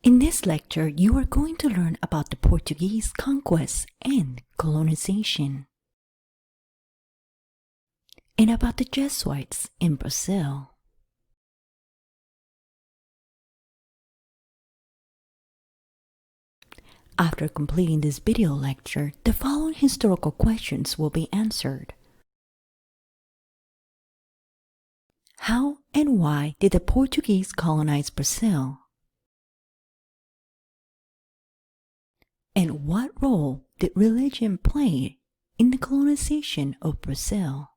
In this lecture, you are going to learn about the Portuguese conquest and colonization, and about the Jesuits in Brazil. After completing this video lecture, the following historical questions will be answered. How and why did the Portuguese colonize Brazil? And what role did religion play in the colonization of Brazil?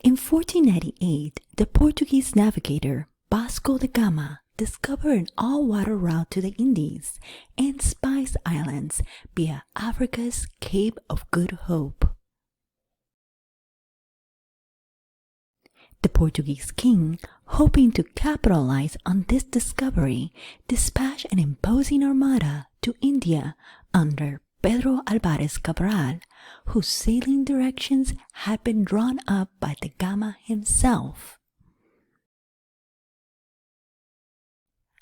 In 1498, the Portuguese navigator Vasco da Gama discovered an all-water route to the Indies and Spice Islands via Africa's Cape of Good Hope. The Portuguese king, hoping to capitalize on this discovery, dispatched an imposing armada to India under Pedro Alvarez Cabral, whose sailing directions had been drawn up by da Gama himself.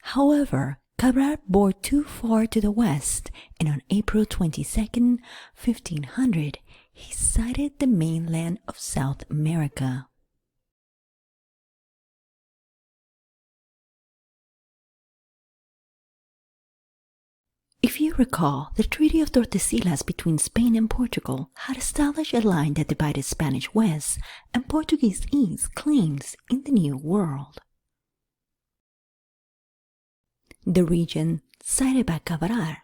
However, Cabral bore too far to the west, and on April 22, 1500, he sighted the mainland of South America. If you recall, the Treaty of Tordesillas between Spain and Portugal had established a line that divided Spanish West and Portuguese East claims in the New World. The region cited by Cabral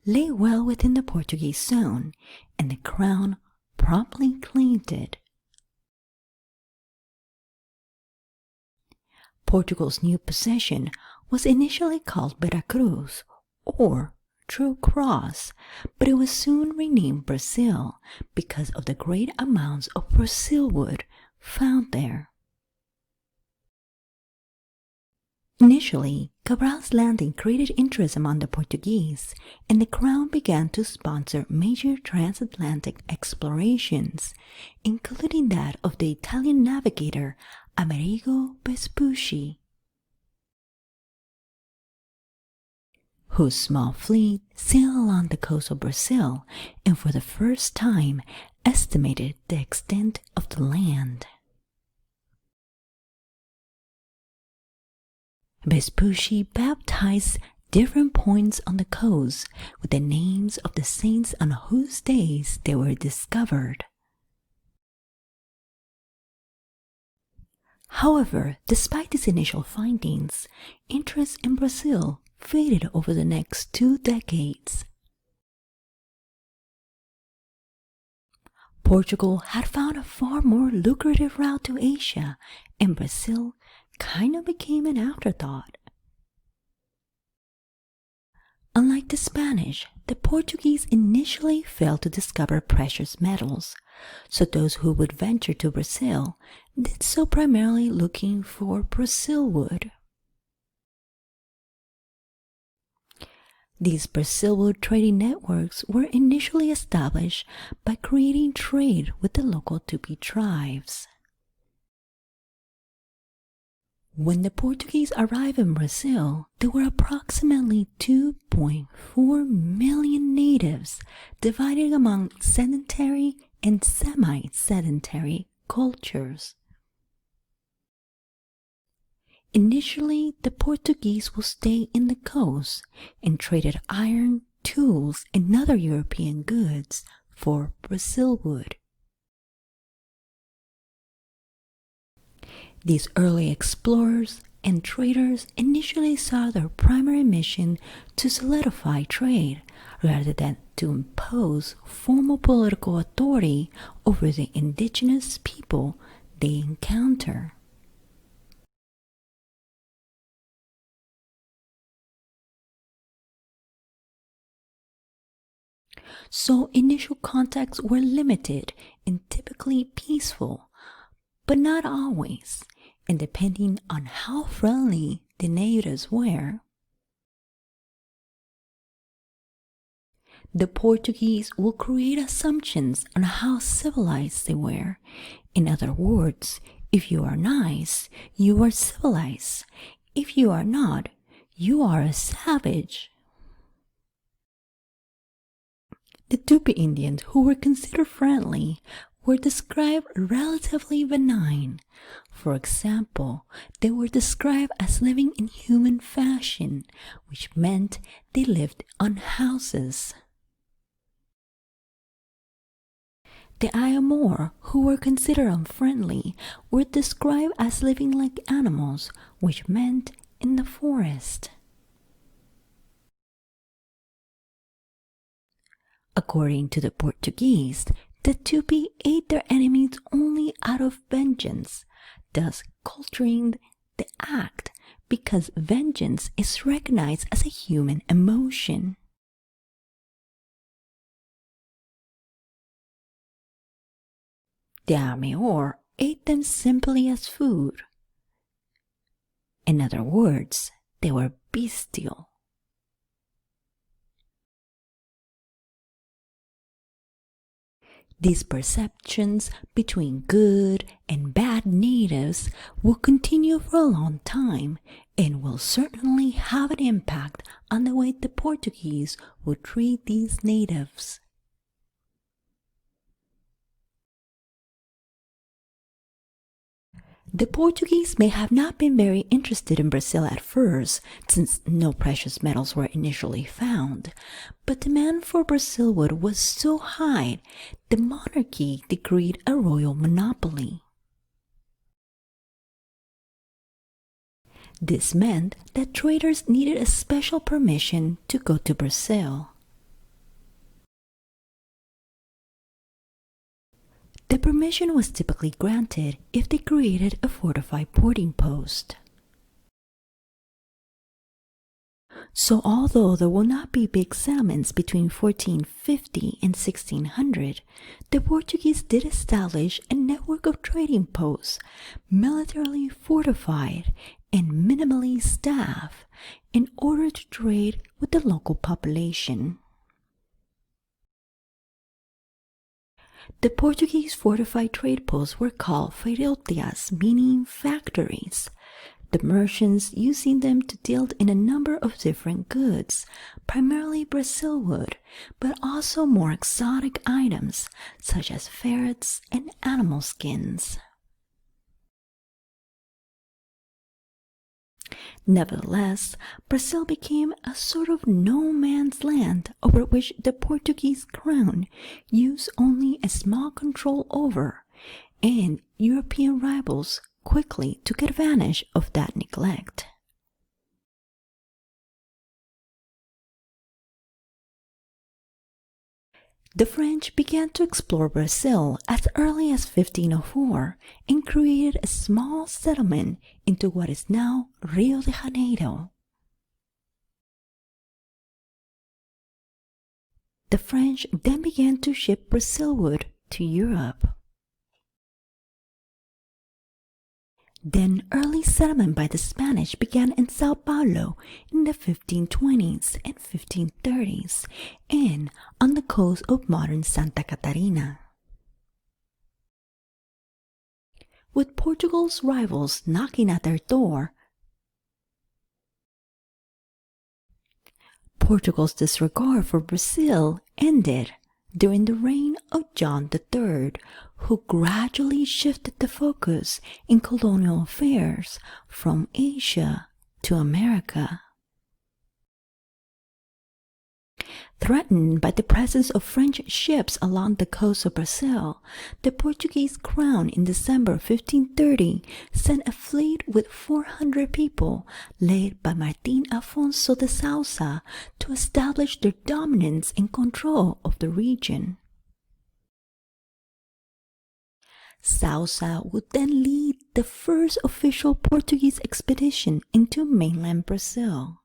lay well within the Portuguese zone, and the crown promptly claimed it. Portugal's new possession was initially called Veracruz, or True Cross, but it was soon renamed Brazil because of the great amounts of Brazil wood found there. Initially, Cabral's landing created interest among the Portuguese, and the crown began to sponsor major transatlantic explorations, including that of the Italian navigator Amerigo Vespucci, whose small fleet sailed along the coast of Brazil and for the first time estimated the extent of the land. Vespucci baptized different points on the coast with the names of the saints on whose days they were discovered. However, despite these initial findings, interest in Brazil faded over the next 2 decades. Portugal had found a far more lucrative route to Asia, and Brazil kind of became an afterthought. Unlike the Spanish, the Portuguese initially failed to discover precious metals, so those who would venture to Brazil did so primarily looking for Brazil wood. These Brazilwood trading networks were initially established by creating trade with the local Tupi tribes. When the Portuguese arrived in Brazil, there were approximately 2.4 million natives divided among sedentary and semi-sedentary cultures. Initially, the Portuguese would stay in the coast and traded iron, tools, and other European goods for Brazil wood. These early explorers and traders initially saw their primary mission to solidify trade rather than to impose formal political authority over the indigenous people they encounter. So initial contacts were limited and typically peaceful, but not always, and depending on how friendly the natives were. The Portuguese will create assumptions on how civilized they were. In other words, if you are nice, you are civilized. If you are not, you are a savage. The Tupi Indians, who were considered friendly, were described relatively benign. For example, they were described as living in human fashion, which meant they lived on houses. The Ayamor, who were considered unfriendly, were described as living like animals, which meant in the forest. According to the Portuguese, the Tupi ate their enemies only out of vengeance, thus culturing the act because vengeance is recognized as a human emotion. The Ameor ate them simply as food. In other words, they were bestial. These perceptions between good and bad natives will continue for a long time and will certainly have an impact on the way the Portuguese will treat these natives. The Portuguese may have not been very interested in Brazil at first, since no precious metals were initially found, but demand for Brazil wood was so high, the monarchy decreed a royal monopoly. This meant that traders needed a special permission to go to Brazil. The permission was typically granted if they created a fortified boarding post. So although there will not be big settlements between 1450 and 1600, the Portuguese did establish a network of trading posts, militarily fortified and minimally staffed, in order to trade with the local population. The Portuguese fortified trade posts were called feiroutias, meaning factories. The merchants using them to deal in a number of different goods, primarily Brazil wood, but also more exotic items such as ferrets and animal skins. Nevertheless, Brazil became a sort of no man's land over which the Portuguese crown used only a small control over, and European rivals quickly took advantage of that neglect. The French began to explore Brazil as early as 1504 and created a small settlement into what is now Rio de Janeiro. The French then began to ship Brazil wood to Europe. Then early settlement by the Spanish began in Sao Paulo in the 1520s and 1530s and on the coast of modern Santa Catarina. With Portugal's rivals knocking at their door, Portugal's disregard for Brazil ended during the reign of John III, who gradually shifted the focus in colonial affairs from Asia to America. Threatened by the presence of French ships along the coast of Brazil, the Portuguese crown in December 1530 sent a fleet with 400 people, led by Martin Afonso de Sousa, to establish their dominance and control of the region. Sousa would then lead the first official Portuguese expedition into mainland Brazil.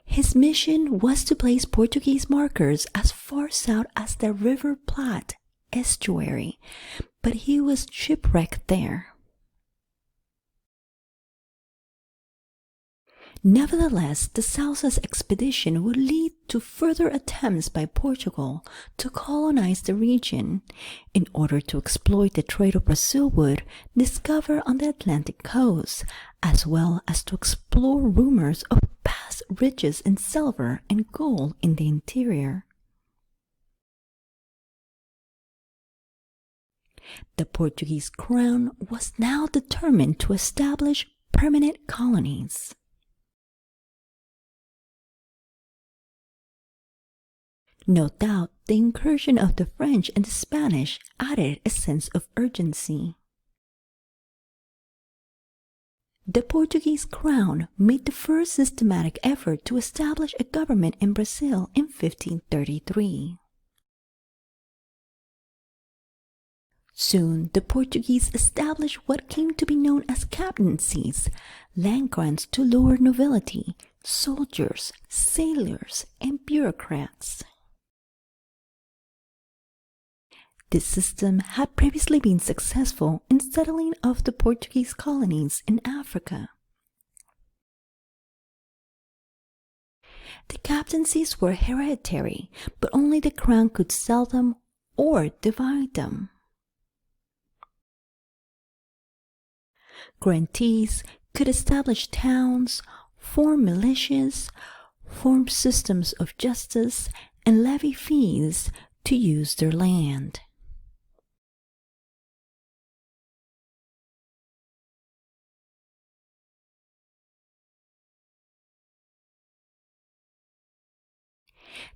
His mission was to place Portuguese markers as far south as the River Plate estuary, but he was shipwrecked there. Nevertheless, the Southwest expedition would lead to further attempts by Portugal to colonize the region in order to exploit the trade of Brazil would discover on the Atlantic coast, as well as to explore rumors of past riches in silver and gold in the interior. The Portuguese crown was now determined to establish permanent colonies. No doubt, the incursion of the French and the Spanish added a sense of urgency. The Portuguese crown made the first systematic effort to establish a government in Brazil in 1533. Soon, the Portuguese established what came to be known as captaincies, land grants to lower nobility, soldiers, sailors, and bureaucrats. This system had previously been successful in settling of the Portuguese colonies in Africa. The captaincies were hereditary, but only the crown could sell them or divide them. Grantees could establish towns, form militias, form systems of justice, and levy fees to use their land.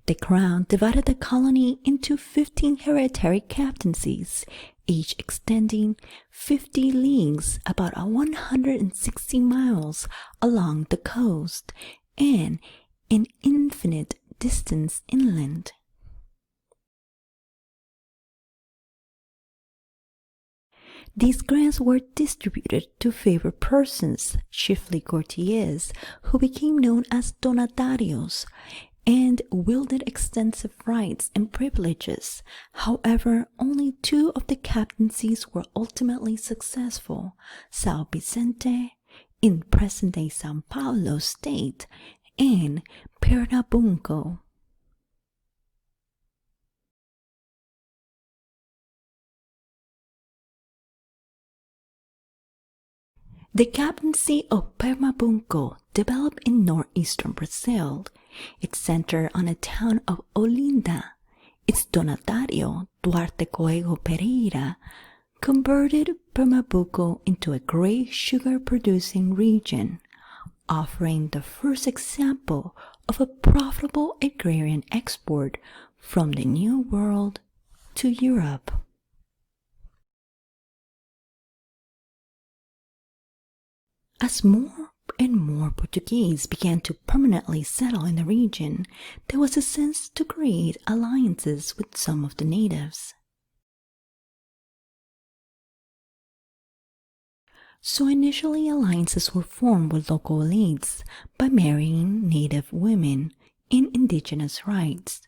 The crown divided the colony into 15 hereditary captaincies, each extending 50 leagues, about 160 miles along the coast, and an infinite distance inland. These grants were distributed to favored persons, chiefly courtiers, who became known as donatarios, and wielded extensive rights and privileges. However, only 2 of the captaincies were ultimately successful: São Vicente, in present-day São Paulo state, and Pernambuco. The captaincy of Pernambuco developed in northeastern Brazil. Its center on the town of Olinda. Its donatario, Duarte Coelho Pereira, converted Pernambuco into a great sugar-producing region, offering the first example of a profitable agrarian export from the New World to Europe. As more and more Portuguese began to permanently settle in the region, there was a sense to create alliances with some of the natives. So initially alliances were formed with local elites by marrying native women in indigenous rights,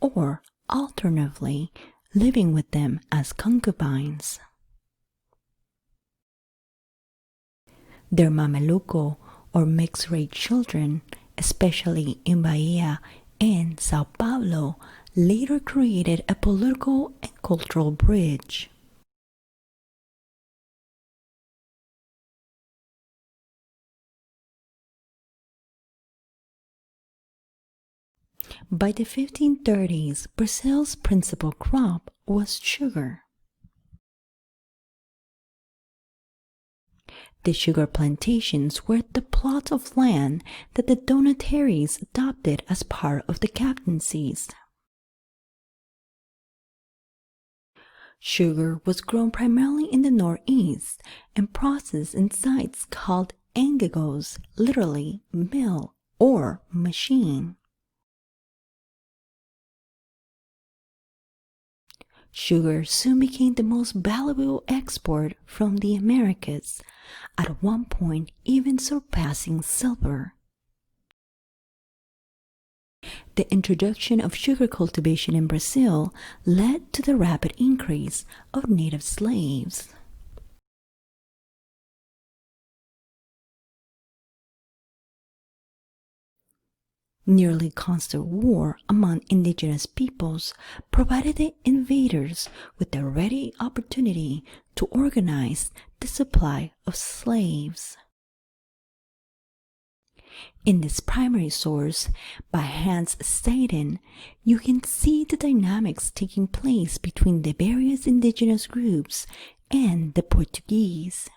or alternatively living with them as concubines. Their mameluco or mixed-race children, especially in Bahia and Sao Paulo, later created a political and cultural bridge. By the 1530s, Brazil's principal crop was sugar. The sugar plantations were the plots of land that the donataries adopted as part of the captaincies. Sugar was grown primarily in the northeast and processed in sites called angagos, literally mill or machine. Sugar soon became the most valuable export from the Americas, at one point even surpassing silver. The introduction of sugar cultivation in Brazil led to the rapid increase of native slaves. Nearly constant war among indigenous peoples provided the invaders with a ready opportunity to organize the supply of slaves. In this primary source, by Hans Staden, you can see the dynamics taking place between the various indigenous groups and the Portuguese.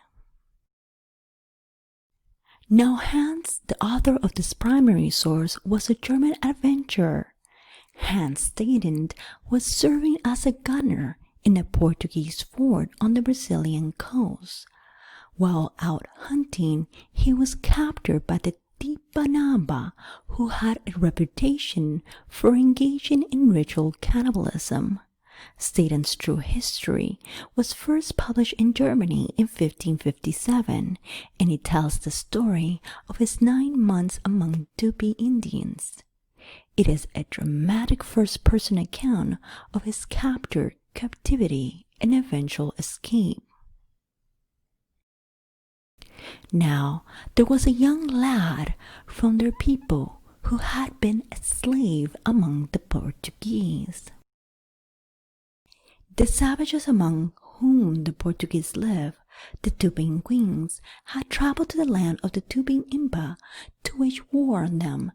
Now Hans, the author of this primary source, was a German adventurer. Hans Staden was serving as a gunner in a Portuguese fort on the Brazilian coast. While out hunting, he was captured by the Tipanaba, who had a reputation for engaging in ritual cannibalism. Staden's true history was first published in Germany in 1557, and it tells the story of his 9 months among Tupi Indians. It is a dramatic first-person account of his capture, captivity, and eventual escape. Now, there was a young lad from their people who had been a slave among the Portuguese. The savages among whom the Portuguese lived, the Tuping Queens, had traveled to the land of the Tuping Impa to wage war on them,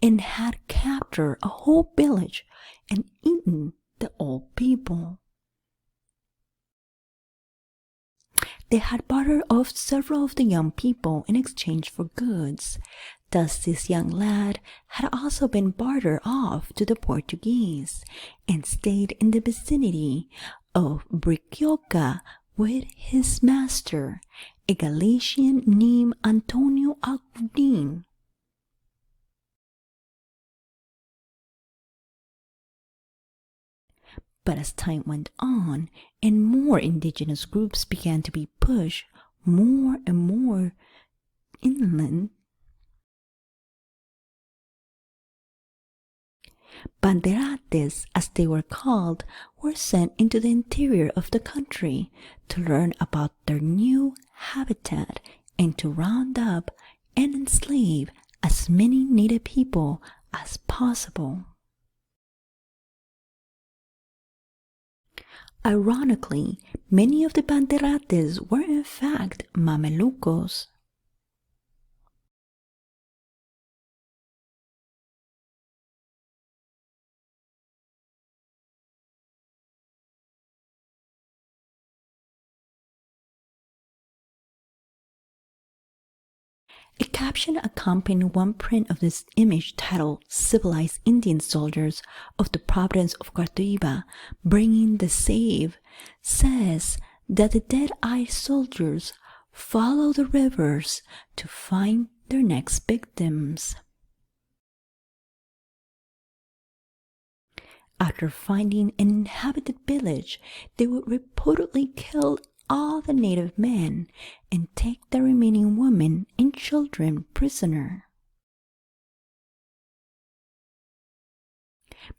and had captured a whole village and eaten the old people. They had bartered off several of the young people in exchange for goods. Thus this young lad had also been bartered off to the Portuguese, and stayed in the vicinity of Bricioca with his master, a Galician named Antonio Agudin. But as time went on and more indigenous groups began to be pushed more and more inland, banderates, as they were called, were sent into the interior of the country to learn about their new habitat and to round up and enslave as many native people as possible. Ironically, many of the banderates were in fact Mamelucos. A caption accompanied one print of this image titled "Civilized Indian Soldiers of the Province of Guardiba Bringing the Save" says that the dead-eyed soldiers follow the rivers to find their next victims. After finding an inhabited village, they would reportedly kill all the native men and take the remaining women and children prisoner.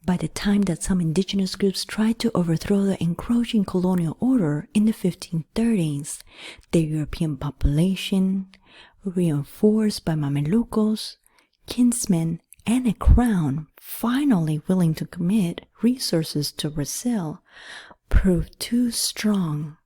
By the time that some indigenous groups tried to overthrow the encroaching colonial order in the 1530s, the European population, reinforced by Mamelucos, kinsmen, and a crown finally willing to commit resources to Brazil, proved too strong.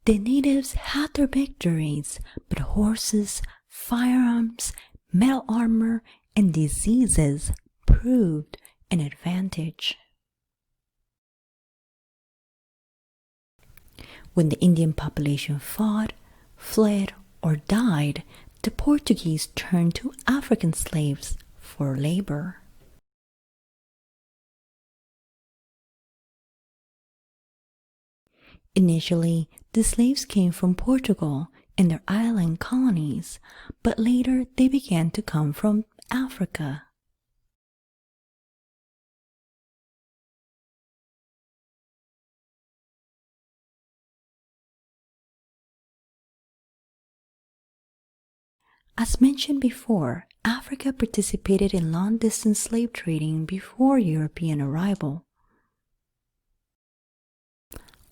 The natives had their victories, but horses, firearms, metal armor, and diseases proved an advantage. When the Indian population fought, fled, or died, the Portuguese turned to African slaves for labor. Initially, the slaves came from Portugal and their island colonies, but later they began to come from Africa. As mentioned before, Africa participated in long-distance slave trading before European arrival.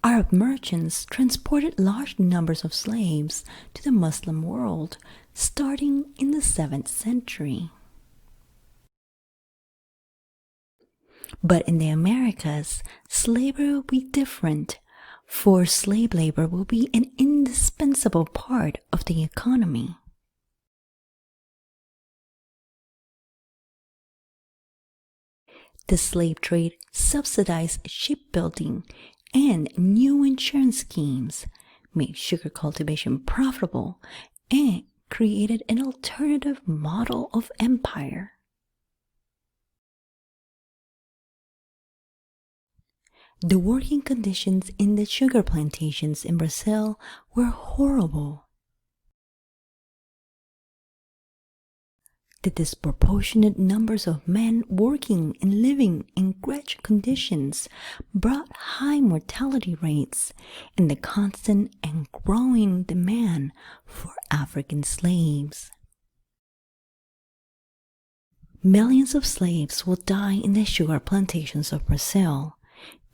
Arab merchants transported large numbers of slaves to the Muslim world starting in the 7th century. But in the Americas, slavery will be different, for slave labor will be an indispensable part of the economy. The slave trade subsidized shipbuilding and new insurance schemes, made sugar cultivation profitable, and created an alternative model of empire. The working conditions in the sugar plantations in Brazil were horrible. The disproportionate numbers of men working and living in wretched conditions brought high mortality rates and the constant and growing demand for African slaves. Millions of slaves will die in the sugar plantations of Brazil,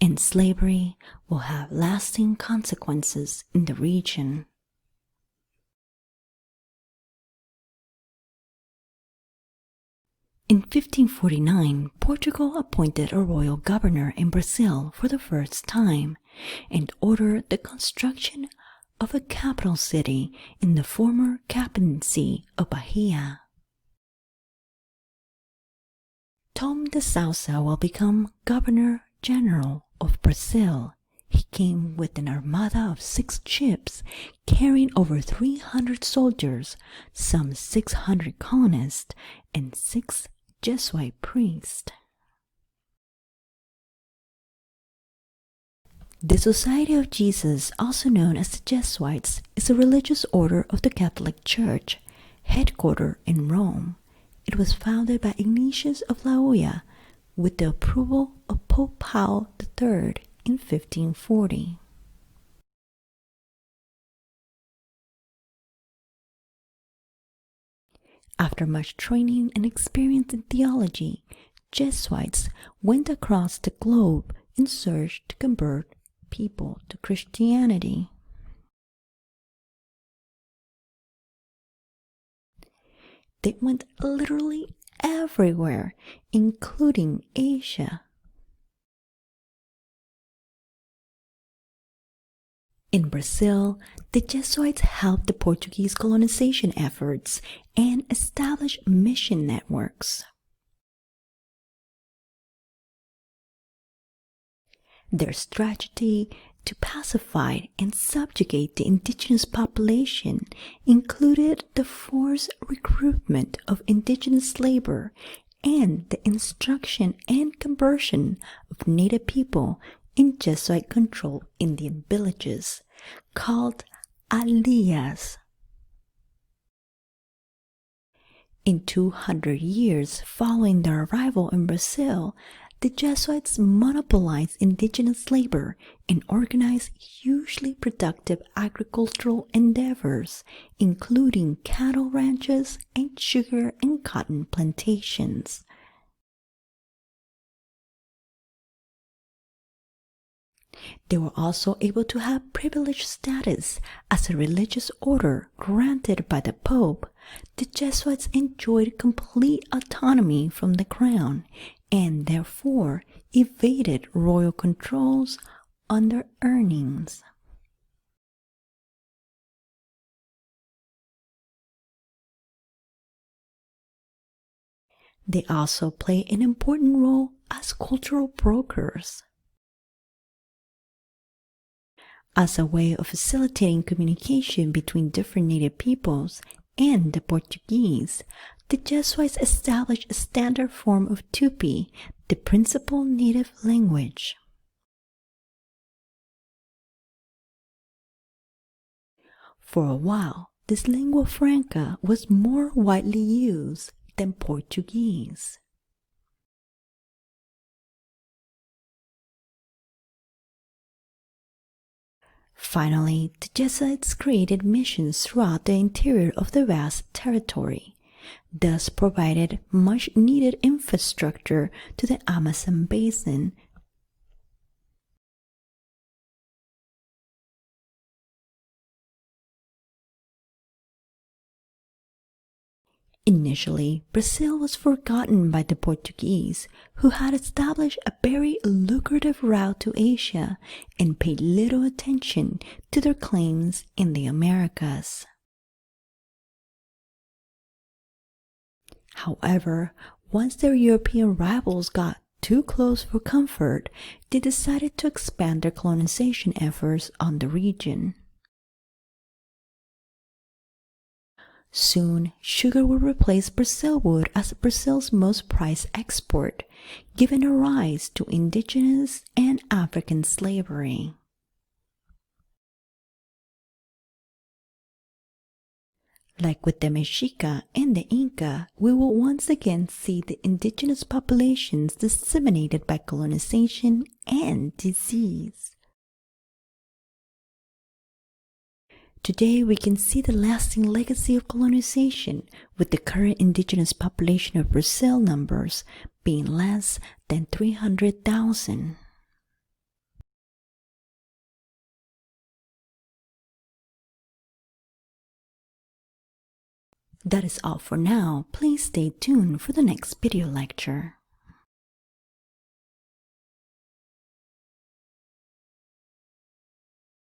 and slavery will have lasting consequences in the region. In 1549, Portugal appointed a royal governor in Brazil for the first time and ordered the construction of a capital city in the former captaincy of Bahia. Tom de Sousa will become Governor General of Brazil. He came with an armada of 6 ships carrying over 300 soldiers, some 600 colonists, and 6 Jesuit priests. The Society of Jesus, also known as the Jesuits, is a religious order of the Catholic Church, headquartered in Rome. It was founded by Ignatius of Loyola with the approval of Pope Paul III in 1540. After much training and experience in theology, Jesuits went across the globe in search to convert people to Christianity. They went literally everywhere, including Asia. In Brazil, the Jesuits helped the Portuguese colonization efforts and established mission networks. Their strategy to pacify and subjugate the indigenous population included the forced recruitment of indigenous labor and the instruction and conversion of native people in Jesuit-controlled Indian villages called aldeias. In 200 years following their arrival in Brazil, the Jesuits monopolized indigenous labor and organized hugely productive agricultural endeavors, including cattle ranches and sugar and cotton plantations. They were also able to have privileged status as a religious order granted by the Pope. The Jesuits enjoyed complete autonomy from the crown and therefore evaded royal controls on their earnings. They also play an important role as cultural brokers. As a way of facilitating communication between different native peoples and the Portuguese, the Jesuits established a standard form of Tupi, the principal native language. For a while, this lingua franca was more widely used than Portuguese. Finally, the Jesuits created missions throughout the interior of the vast territory, thus provided much-needed infrastructure to the Amazon basin. Initially, Brazil was forgotten by the Portuguese, who had established a very lucrative route to Asia and paid little attention to their claims in the Americas. However, once their European rivals got too close for comfort, they decided to expand their colonization efforts on the region. Soon, sugar would replace Brazil wood as Brazil's most prized export, giving a rise to indigenous and African slavery. Like with the Mexica and the Inca, we will once again see the indigenous populations disseminated by colonization and disease. Today, we can see the lasting legacy of colonization, with the current indigenous population of Brazil numbers being less than 300,000. That is all for now. Please stay tuned for the next video lecture.